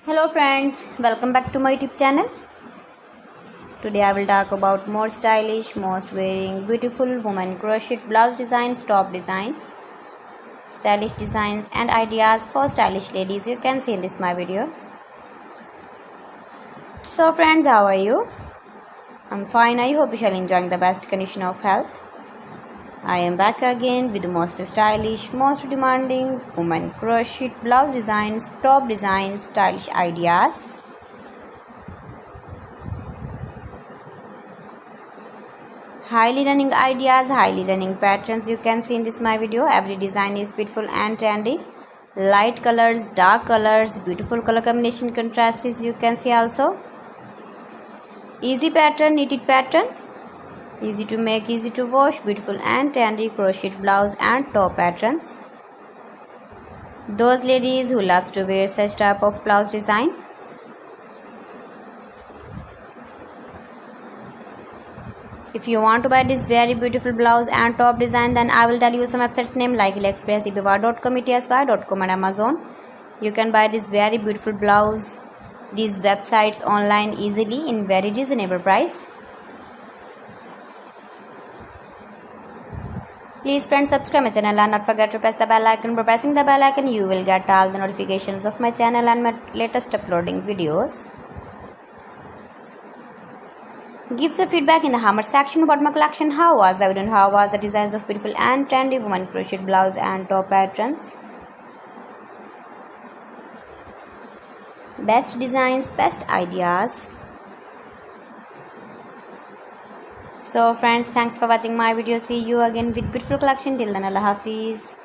Hello friends, welcome back to my YouTube channel. Today I will talk about more stylish, most wearing, beautiful women crochet blouse designs, top designs, stylish designs and ideas for stylish ladies. You can see in this my video. So friends, how are you? I'm fine. I hope you shall enjoying the best condition of health. I am back again with the most stylish, most demanding women crochet blouse designs, top designs, stylish ideas. Highly running ideas, highly running patterns you can see in this my video. Every design is beautiful and trendy. Light colors, dark colors, beautiful color combination contrasts you can see also. Easy pattern, knitted pattern. Easy to make, easy to wash, beautiful and trendy crochet blouse and top patterns. Those ladies who loves to wear such type of blouse design. If you want to buy this very beautiful blouse and top design, then I will tell you some websites name like AliExpress, eBay.com, ETSY.com and Amazon. You can buy this very beautiful blouse, these websites online easily in very reasonable price. Please friends, subscribe my channel and not forget to press the bell icon. By pressing the bell icon, you will get all the notifications of my channel and my latest uploading videos. Give the feedback in the comment section about my collection. How was the video and how was the designs of beautiful and trendy women crochet blouse and top patterns. Best designs, best ideas. So friends, thanks for watching my video. See you again with beautiful collection. Till then, Allah Hafiz.